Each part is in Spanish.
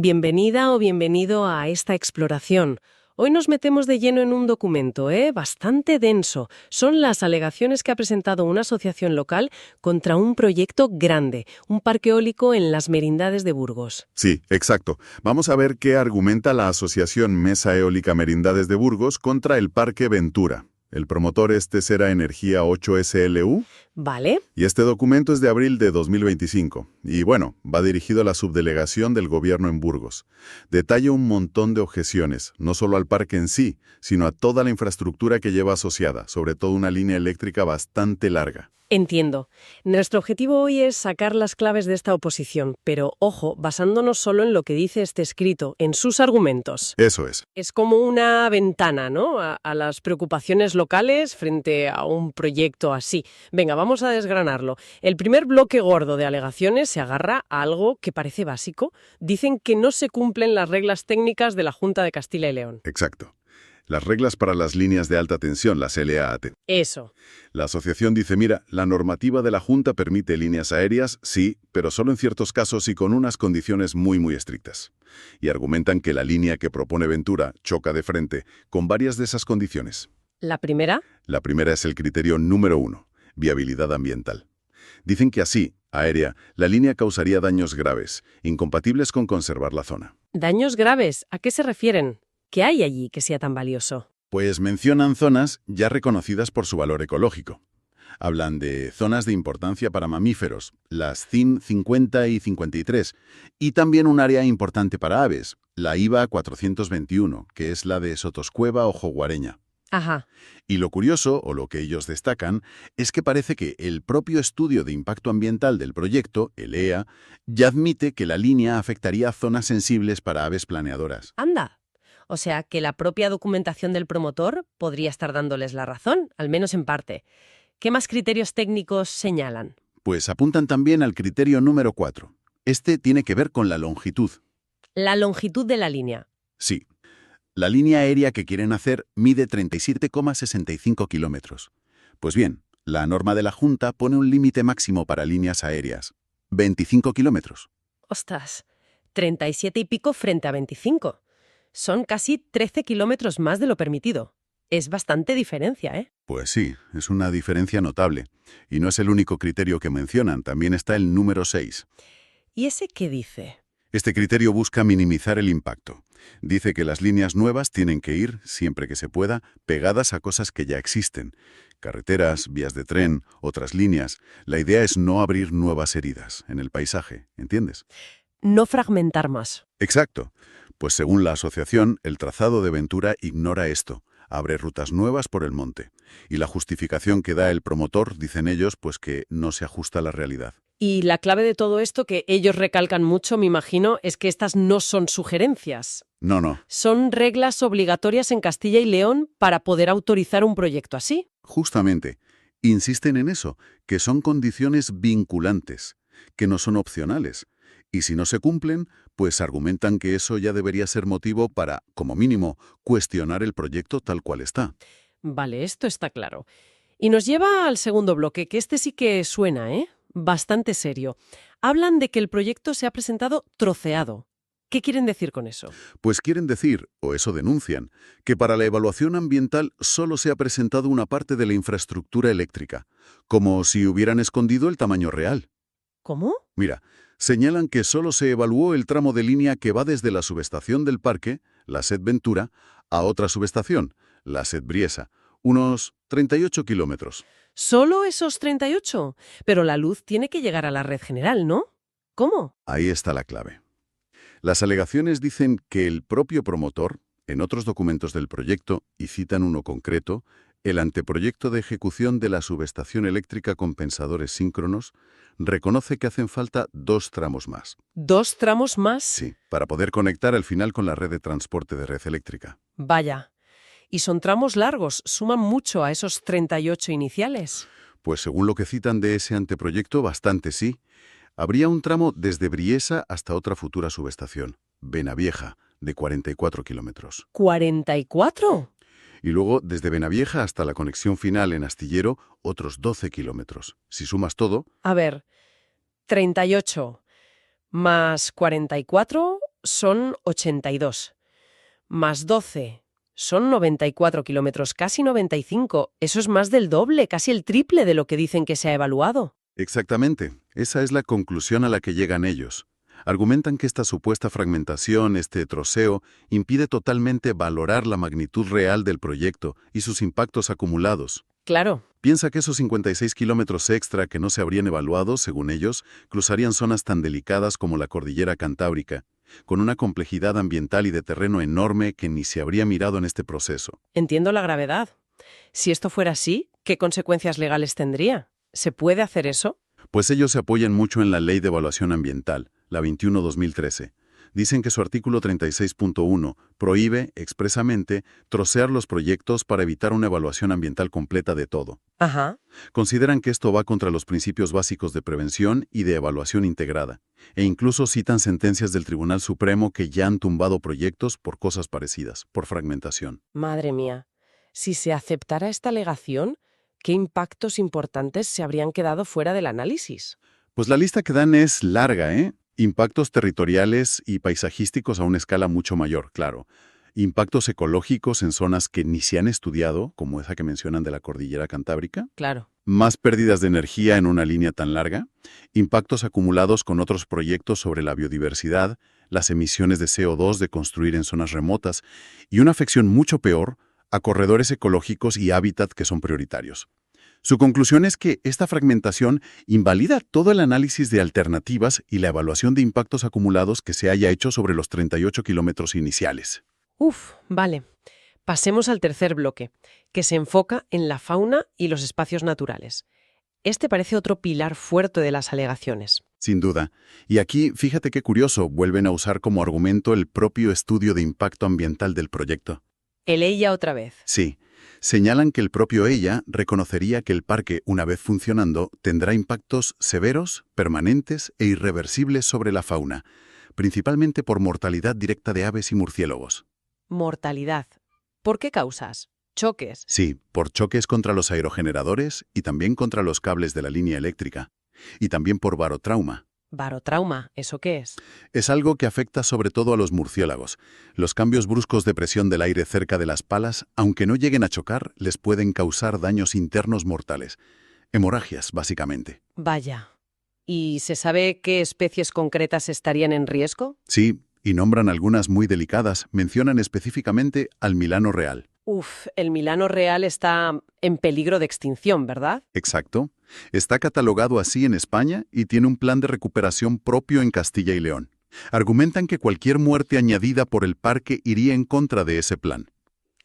Bienvenida o bienvenido a esta exploración. Hoy nos metemos de lleno en un documento, bastante denso. Son las alegaciones que ha presentado una asociación local contra un proyecto grande, un parque eólico en las Merindades de Burgos. Sí, exacto. Vamos a ver qué argumenta la Asociación Mesa Eólica Merindades de Burgos contra el Parque Ventura. El promotor es Tesera Energía 8 SLU. Vale. Y este documento es de abril de 2025. Y bueno, va dirigido a la subdelegación del gobierno en Burgos. Detalla un montón de objeciones, no solo al parque en sí, sino a toda la infraestructura que lleva asociada, sobre todo una línea eléctrica bastante larga. Entiendo. Nuestro objetivo hoy es sacar las claves de esta oposición, pero ojo, basándonos solo en lo que dice este escrito, en sus argumentos. Eso es. Es como una ventana, ¿no?, a las preocupaciones locales frente a un proyecto así. Venga, vamos a desgranarlo. El primer bloque gordo de alegaciones se agarra a algo que parece básico. Dicen que no se cumplen las reglas técnicas de la Junta de Castilla y León. Exacto. Las reglas para las líneas de alta tensión, las LAAT. Eso. La asociación dice, mira, la normativa de la Junta permite líneas aéreas, sí, pero solo en ciertos casos y con unas condiciones muy estrictas. Y argumentan que la línea que propone Ventura choca de frente con varias de esas condiciones. ¿La primera? La primera es el criterio número 1, viabilidad ambiental. Dicen que así, aérea, la línea causaría daños graves, incompatibles con conservar la zona. ¿Daños graves? ¿A qué se refieren? ¿Qué hay allí que sea tan valioso? Pues mencionan zonas ya reconocidas por su valor ecológico. Hablan de zonas de importancia para mamíferos, las CIN 50 y 53, y también un área importante para aves, la IVA 421, que es la de Sotoscueva o Joguareña. Ajá. Y lo curioso, o lo que ellos destacan, es que parece que el propio estudio de impacto ambiental del proyecto, el EA, ya admite que la línea afectaría zonas sensibles para aves planeadoras. Anda. O sea, que la propia documentación del promotor podría estar dándoles la razón, al menos en parte. ¿Qué más criterios técnicos señalan? Pues apuntan también al criterio número 4. Este tiene que ver con la longitud. La longitud de la línea. Sí. La línea aérea que quieren hacer mide 37,65 kilómetros. Pues bien, la norma de la Junta pone un límite máximo para líneas aéreas. 25 kilómetros. Ostras, 37 y pico frente a 25. Son casi 13 kilómetros más de lo permitido. Es bastante diferencia, ¿eh? Pues sí, es una diferencia notable. Y no es el único criterio que mencionan, también está el número 6. ¿Y ese qué dice? Este criterio busca minimizar el impacto. Dice que las líneas nuevas tienen que ir, siempre que se pueda, pegadas a cosas que ya existen. Carreteras, vías de tren, otras líneas. La idea es no abrir nuevas heridas en el paisaje, ¿entiendes? No fragmentar más. Exacto. Pues según la asociación, el trazado de Ventura ignora esto. Abre rutas nuevas por el monte. Y la justificación que da el promotor, dicen ellos, pues que no se ajusta a la realidad. Y la clave de todo esto, que ellos recalcan mucho, me imagino, es que estas no son sugerencias. No. Son reglas obligatorias en Castilla y León para poder autorizar un proyecto así. Justamente. Insisten en eso, que son condiciones vinculantes, que no son opcionales. Y si no se cumplen, pues argumentan que eso ya debería ser motivo para, como mínimo, cuestionar el proyecto tal cual está. Vale, esto está claro. Y nos lleva al segundo bloque, que este sí que suena, bastante serio. Hablan de que el proyecto se ha presentado troceado. ¿Qué quieren decir con eso? Pues quieren decir, o eso denuncian, que para la evaluación ambiental solo se ha presentado una parte de la infraestructura eléctrica, como si hubieran escondido el tamaño real. ¿Cómo? Mira, señalan que solo se evaluó el tramo de línea que va desde la subestación del parque, la SED Ventura, a otra subestación, la SED Briesa, unos 38 kilómetros. ¿Solo esos 38? Pero la luz tiene que llegar a la red general, ¿no? ¿Cómo? Ahí está la clave. Las alegaciones dicen que el propio promotor, en otros documentos del proyecto, y citan uno concreto, el anteproyecto de ejecución de la subestación eléctrica con pensadores síncronos, reconoce que hacen falta 2 tramos más. ¿2 tramos más? Sí, para poder conectar al final con la red de transporte de red eléctrica. Vaya. Y son tramos largos, suman mucho a esos 38 iniciales. Pues según lo que citan de ese anteproyecto, bastante sí. Habría un tramo desde Briesa hasta otra futura subestación, Benavieja, de 44 kilómetros. ¿44? Y luego, desde Benavieja hasta la conexión final en Astillero, otros 12 kilómetros. Si sumas todo... A ver, 38 más 44 son 82. Más 12 son 94 kilómetros, casi 95. Eso es más del doble, casi el triple de lo que dicen que se ha evaluado. Exactamente. Esa es la conclusión a la que llegan ellos. Argumentan que esta supuesta fragmentación, este troceo, impide totalmente valorar la magnitud real del proyecto y sus impactos acumulados. Claro. Piensa que esos 56 kilómetros extra que no se habrían evaluado, según ellos, cruzarían zonas tan delicadas como la cordillera Cantábrica, con una complejidad ambiental y de terreno enorme que ni se habría mirado en este proceso. Entiendo la gravedad. Si esto fuera así, ¿qué consecuencias legales tendría? ¿Se puede hacer eso? Pues ellos se apoyan mucho en la Ley de Evaluación Ambiental, la 21-2013. Dicen que su artículo 36.1 prohíbe, expresamente, trocear los proyectos para evitar una evaluación ambiental completa de todo. Ajá. Consideran que esto va contra los principios básicos de prevención y de evaluación integrada, e incluso citan sentencias del Tribunal Supremo que ya han tumbado proyectos por cosas parecidas, por fragmentación. Madre mía. Si se aceptara esta alegación, ¿qué impactos importantes se habrían quedado fuera del análisis? Pues la lista que dan es larga, ¿eh? Impactos territoriales y paisajísticos a una escala mucho mayor, claro. Impactos ecológicos en zonas que ni se han estudiado, como esa que mencionan de la cordillera Cantábrica. Claro. Más pérdidas de energía en una línea tan larga. Impactos acumulados con otros proyectos sobre la biodiversidad, las emisiones de CO2 de construir en zonas remotas y una afección mucho peor a corredores ecológicos y hábitat que son prioritarios. Su conclusión es que esta fragmentación invalida todo el análisis de alternativas y la evaluación de impactos acumulados que se haya hecho sobre los 38 kilómetros iniciales. Vale. Pasemos al tercer bloque, que se enfoca en la fauna y los espacios naturales. Este parece otro pilar fuerte de las alegaciones. Sin duda. Y aquí, fíjate qué curioso, vuelven a usar como argumento el propio estudio de impacto ambiental del proyecto. El EIA otra vez. Sí. Señalan que el propio EIA reconocería que el parque, una vez funcionando, tendrá impactos severos, permanentes e irreversibles sobre la fauna, principalmente por mortalidad directa de aves y murciélagos. Mortalidad. ¿Por qué causas? Choques. Sí, por choques contra los aerogeneradores y también contra los cables de la línea eléctrica. Y también por barotrauma. Barotrauma, ¿eso qué es? Es algo que afecta sobre todo a los murciélagos. Los cambios bruscos de presión del aire cerca de las palas, aunque no lleguen a chocar, les pueden causar daños internos mortales. Hemorragias, básicamente. Vaya. ¿Y se sabe qué especies concretas estarían en riesgo? Sí, y nombran algunas muy delicadas. Mencionan específicamente al milano real. El milano real está en peligro de extinción, ¿verdad? Exacto. Está catalogado así en España y tiene un plan de recuperación propio en Castilla y León. Argumentan que cualquier muerte añadida por el parque iría en contra de ese plan.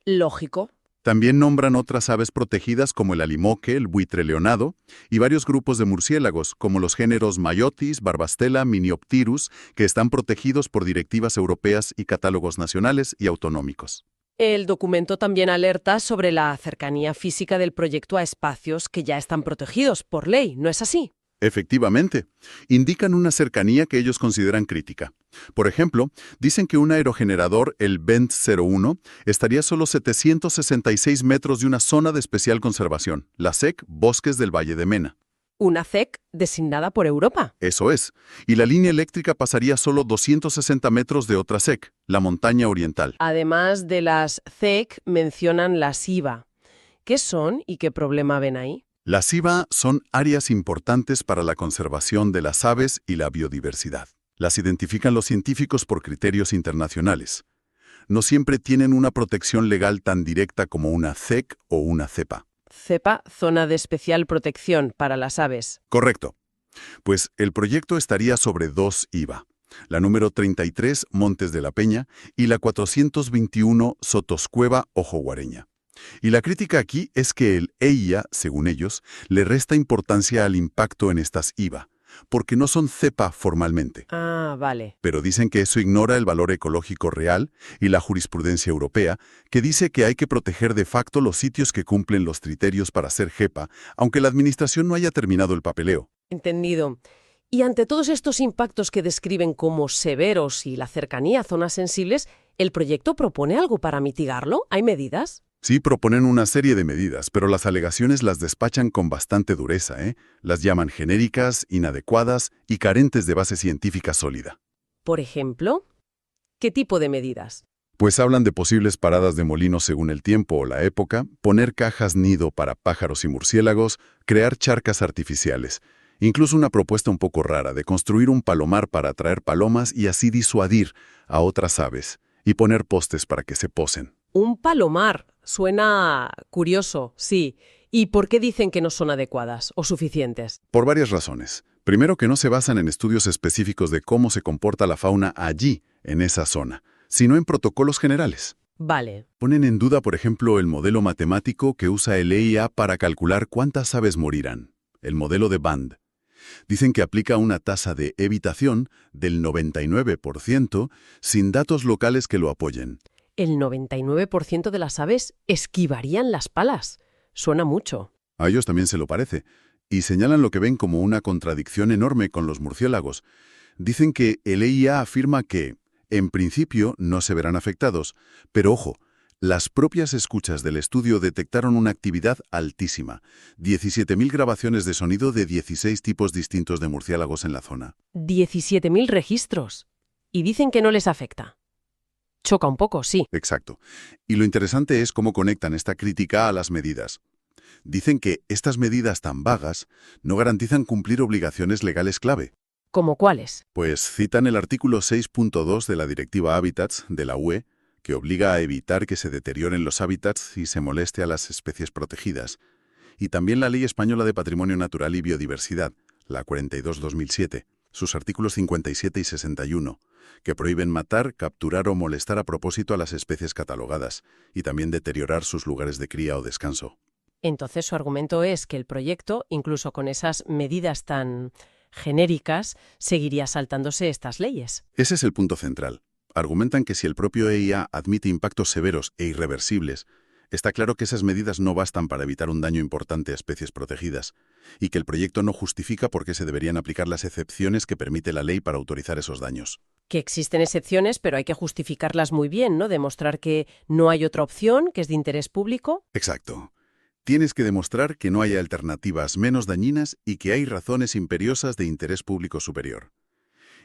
Lógico. También nombran otras aves protegidas como el alimoque, el buitre leonado, y varios grupos de murciélagos, como los géneros Mayotis, Barbastela, Miniopterus, que están protegidos por directivas europeas y catálogos nacionales y autonómicos. El documento también alerta sobre la cercanía física del proyecto a espacios que ya están protegidos por ley, ¿no es así? Efectivamente, indican una cercanía que ellos consideran crítica. Por ejemplo, dicen que un aerogenerador, el Vent 01, estaría a solo 766 metros de una zona de especial conservación, la SEC Bosques del Valle de Mena. Una CEC designada por Europa. Eso es. Y la línea eléctrica pasaría solo 260 metros de otra SEC, la montaña oriental. Además de las CEC, mencionan las IVA. ¿Qué son y qué problema ven ahí? Las IVA son áreas importantes para la conservación de las aves y la biodiversidad. Las identifican los científicos por criterios internacionales. No siempre tienen una protección legal tan directa como una CEC o una CEPA. CEPA, Zona de Especial Protección para las Aves. Correcto. Pues el proyecto estaría sobre dos IVA. La número 33, Montes de la Peña, y la 421, Sotoscueva, Ojo Guareña. Y la crítica aquí es que el EIA, según ellos, le resta importancia al impacto en estas IVA, porque no son CEPA formalmente. Ah, vale. Pero dicen que eso ignora el valor ecológico real y la jurisprudencia europea, que dice que hay que proteger de facto los sitios que cumplen los criterios para ser JEPA, aunque la administración no haya terminado el papeleo. Entendido. Y ante todos estos impactos que describen como severos y la cercanía a zonas sensibles, ¿el proyecto propone algo para mitigarlo? ¿Hay medidas? Sí, proponen una serie de medidas, pero las alegaciones las despachan con bastante dureza, ¿eh? Las llaman genéricas, inadecuadas y carentes de base científica sólida. Por ejemplo, ¿Qué tipo de medidas? Pues hablan de posibles paradas de molinos según el tiempo o la época, poner cajas nido para pájaros y murciélagos, crear charcas artificiales. Incluso una propuesta un poco rara de construir un palomar para atraer palomas y así disuadir a otras aves, y poner postes para que se posen. Un palomar. Suena curioso, sí. ¿Y por qué dicen que no son adecuadas o suficientes? Por varias razones. Primero, que no se basan en estudios específicos de cómo se comporta la fauna allí, en esa zona, sino en protocolos generales. Vale. Ponen en duda, por ejemplo, el modelo matemático que usa el EIA para calcular cuántas aves morirán, el modelo de Band. Dicen que aplica una tasa de evitación del 99% sin datos locales que lo apoyen. El 99% de las aves esquivarían las palas. Suena mucho. A ellos también se lo parece, y señalan lo que ven como una contradicción enorme con los murciélagos. Dicen que el EIA afirma que, en principio, no se verán afectados, pero ojo, las propias escuchas del estudio detectaron una actividad altísima, 17.000 grabaciones de sonido de 16 tipos distintos de murciélagos en la zona. 17.000 registros. Y dicen que no les afecta. Choca un poco, sí. Exacto. Y lo interesante es cómo conectan esta crítica a las medidas. Dicen que estas medidas tan vagas no garantizan cumplir obligaciones legales clave. ¿Cómo cuáles? Pues citan el artículo 6.2 de la Directiva Hábitats de la UE, que obliga a evitar que se deterioren los hábitats y se moleste a las especies protegidas, y también la Ley Española de Patrimonio Natural y Biodiversidad, la 42/2007, sus artículos 57 y 61, que prohíben matar, capturar o molestar a propósito a las especies catalogadas, y también deteriorar sus lugares de cría o descanso. Entonces su argumento es que el proyecto, incluso con esas medidas tan genéricas, seguiría saltándose estas leyes. Ese es el punto central. Argumentan que si el propio EIA admite impactos severos e irreversibles, está claro que esas medidas no bastan para evitar un daño importante a especies protegidas, y que el proyecto no justifica por qué se deberían aplicar las excepciones que permite la ley para autorizar esos daños. Que existen excepciones, pero hay que justificarlas muy bien, ¿no? Demostrar que no hay otra opción, que es de interés público. Exacto. Tienes que demostrar que no hay alternativas menos dañinas y que hay razones imperiosas de interés público superior.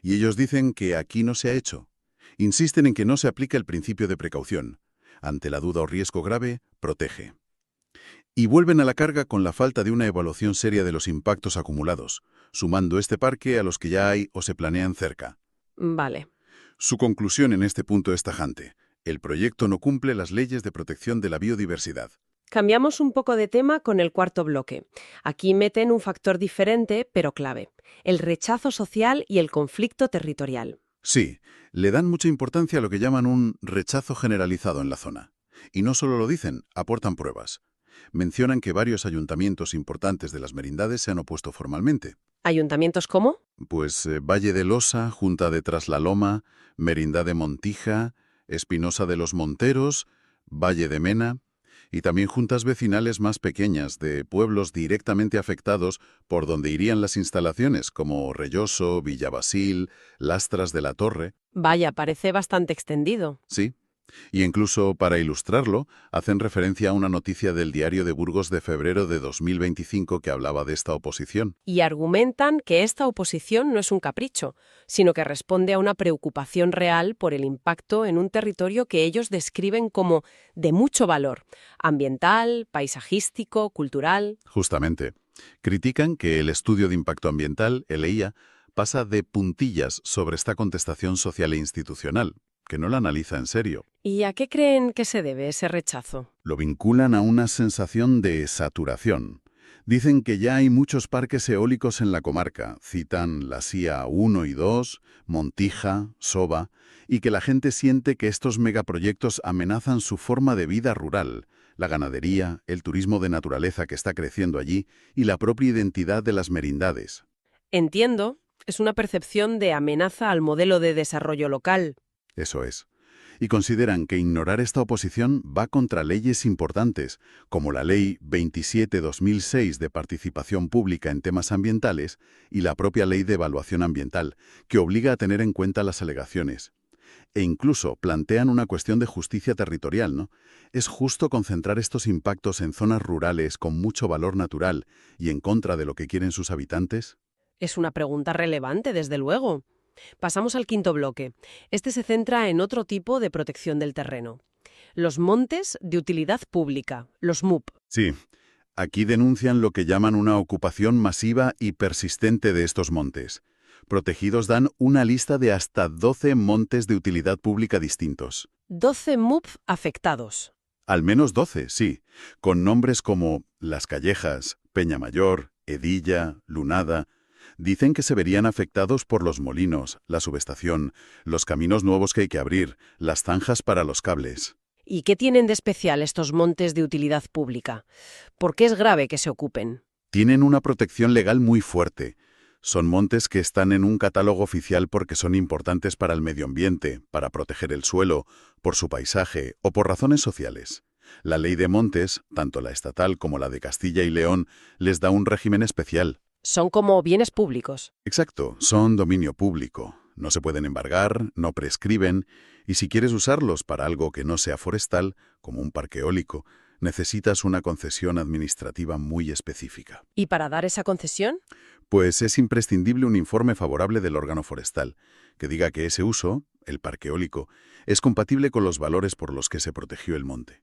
Y ellos dicen que aquí no se ha hecho. Insisten en que no se aplica el principio de precaución. Ante la duda o riesgo grave, protege. Y vuelven a la carga con la falta de una evaluación seria de los impactos acumulados, sumando este parque a los que ya hay o se planean cerca. Vale. Su conclusión en este punto es tajante. El proyecto no cumple las leyes de protección de la biodiversidad. Cambiamos un poco de tema con el cuarto bloque. Aquí meten un factor diferente, pero clave: el rechazo social y el conflicto territorial. Sí, le dan mucha importancia a lo que llaman un rechazo generalizado en la zona. Y no solo lo dicen, aportan pruebas. Mencionan que varios ayuntamientos importantes de las merindades se han opuesto formalmente. ¿Ayuntamientos cómo? Pues Valle de Losa, Junta de Traslaloma, Merindad de Montija, Espinosa de los Monteros, Valle de Mena, y también juntas vecinales más pequeñas de pueblos directamente afectados por donde irían las instalaciones, como Reyoso, Villabasil, Lastras de la Torre. Vaya, parece bastante extendido. Sí. Y incluso, para ilustrarlo, hacen referencia a una noticia del Diario de Burgos de febrero de 2025 que hablaba de esta oposición. Y argumentan que esta oposición no es un capricho, sino que responde a una preocupación real por el impacto en un territorio que ellos describen como de mucho valor, ambiental, paisajístico, cultural. Justamente. Critican que el estudio de impacto ambiental, el EIA, pasa de puntillas sobre esta contestación social e institucional, que no la analiza en serio. ¿Y a qué creen que se debe ese rechazo? Lo vinculan a una sensación de saturación. Dicen que ya hay muchos parques eólicos en la comarca, citan la SIA 1 y 2, Montija, Soba, y que la gente siente que estos megaproyectos amenazan su forma de vida rural, la ganadería, el turismo de naturaleza que está creciendo allí y la propia identidad de las merindades. Entiendo, es una percepción de amenaza al modelo de desarrollo local. Eso es. Y consideran que ignorar esta oposición va contra leyes importantes, como la Ley 27/2006 de participación pública en temas ambientales y la propia Ley de Evaluación Ambiental, que obliga a tener en cuenta las alegaciones. E incluso plantean una cuestión de justicia territorial, ¿no? ¿Es justo concentrar estos impactos en zonas rurales con mucho valor natural y en contra de lo que quieren sus habitantes? Es una pregunta relevante, desde luego. Pasamos al quinto bloque. Este se centra en otro tipo de protección del terreno. Los montes de utilidad pública, los MUP. Sí, aquí denuncian lo que llaman una ocupación masiva y persistente de estos montes. Protegidos dan una lista de hasta 12 montes de utilidad pública distintos. 12 MUP afectados. Al menos 12, sí, con nombres como Las Callejas, Peña Mayor, Edilla, Lunada. Dicen que se verían afectados por los molinos, la subestación, los caminos nuevos que hay que abrir, las zanjas para los cables. ¿Y qué tienen de especial estos montes de utilidad pública? ¿Por qué es grave que se ocupen? Tienen una protección legal muy fuerte. Son montes que están en un catálogo oficial porque son importantes para el medio ambiente, para proteger el suelo, por su paisaje o por razones sociales. La ley de montes, tanto la estatal como la de Castilla y León, les da un régimen especial. Son como bienes públicos. Exacto, son dominio público. No se pueden embargar, no prescriben, y si quieres usarlos para algo que no sea forestal, como un parque eólico, necesitas una concesión administrativa muy específica. ¿Y para dar esa concesión? Pues es imprescindible un informe favorable del órgano forestal, que diga que ese uso, el parque eólico, es compatible con los valores por los que se protegió el monte,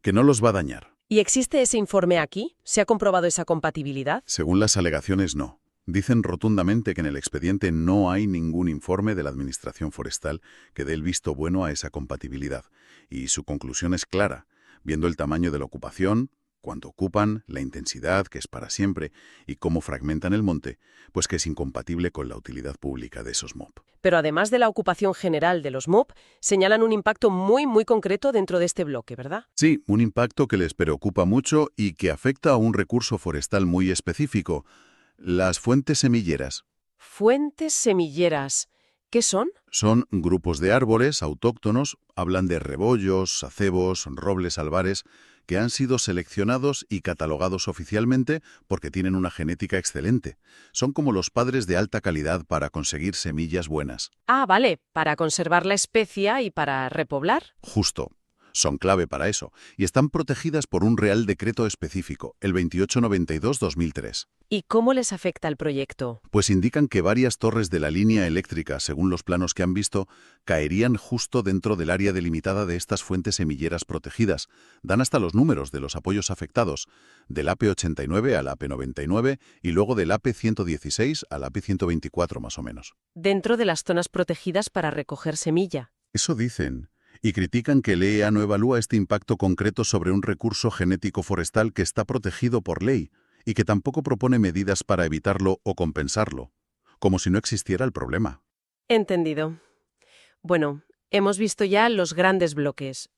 que no los va a dañar. ¿Y existe ese informe aquí? ¿Se ha comprobado esa compatibilidad? Según las alegaciones, no. Dicen rotundamente que en el expediente no hay ningún informe de la Administración Forestal que dé el visto bueno a esa compatibilidad, y su conclusión es clara, viendo el tamaño de la ocupación, cuánto ocupan, la intensidad, que es para siempre, y cómo fragmentan el monte, pues que es incompatible con la utilidad pública de esos MOP. Pero además de la ocupación general de los MUP, señalan un impacto muy concreto dentro de este bloque, ¿verdad? Sí, un impacto que les preocupa mucho y que afecta a un recurso forestal muy específico, las fuentes semilleras. Fuentes semilleras. ¿Qué son? Son grupos de árboles autóctonos, hablan de rebollos, acebos, robles albares, que han sido seleccionados y catalogados oficialmente porque tienen una genética excelente. Son como los padres de alta calidad para conseguir semillas buenas. Ah, vale, para conservar la especie y para repoblar. Justo. Son clave para eso, y están protegidas por un Real Decreto específico, el 2892-2003. ¿Y cómo les afecta el proyecto? Pues indican que varias torres de la línea eléctrica, según los planos que han visto, caerían justo dentro del área delimitada de estas fuentes semilleras protegidas. Dan hasta los números de los apoyos afectados, del AP89 al AP99 y luego del AP116 al AP124 más o menos. Dentro de las zonas protegidas para recoger semilla. Eso dicen. Y critican que el EEA no evalúa este impacto concreto sobre un recurso genético forestal que está protegido por ley y que tampoco propone medidas para evitarlo o compensarlo, como si no existiera el problema. Entendido. Bueno, hemos visto ya los grandes bloques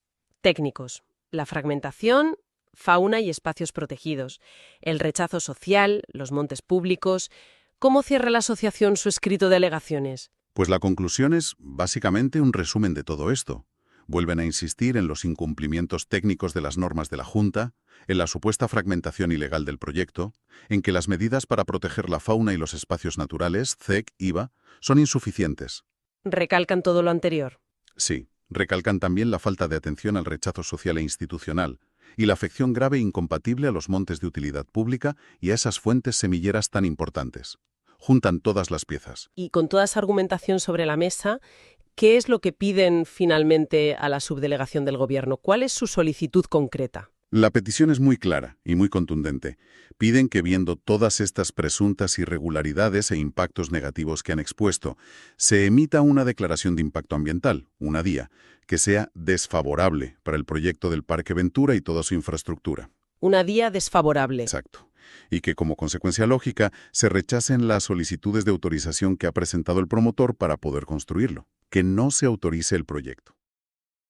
técnicos, la fragmentación, fauna y espacios protegidos, el rechazo social, los montes públicos. ¿Cómo cierra la asociación su escrito de alegaciones? Pues la conclusión es básicamente un resumen de todo esto. Vuelven a insistir en los incumplimientos técnicos de las normas de la Junta, en la supuesta fragmentación ilegal del proyecto, en que las medidas para proteger la fauna y los espacios naturales, CEC, IVA, son insuficientes. ¿Recalcan todo lo anterior? Sí, recalcan también la falta de atención al rechazo social e institucional y la afección grave e incompatible a los montes de utilidad pública y a esas fuentes semilleras tan importantes. Juntan todas las piezas. Y con toda esa argumentación sobre la mesa, ¿qué es lo que piden finalmente a la subdelegación del Gobierno? ¿Cuál es su solicitud concreta? La petición es muy clara y muy contundente. Piden que, viendo todas estas presuntas irregularidades e impactos negativos que han expuesto, se emita una declaración de impacto ambiental, una DIA, que sea desfavorable para el proyecto del Parque Ventura y toda su infraestructura. Una DIA desfavorable. Exacto. Y que, como consecuencia lógica, se rechacen las solicitudes de autorización que ha presentado el promotor para poder construirlo. Que no se autorice el proyecto.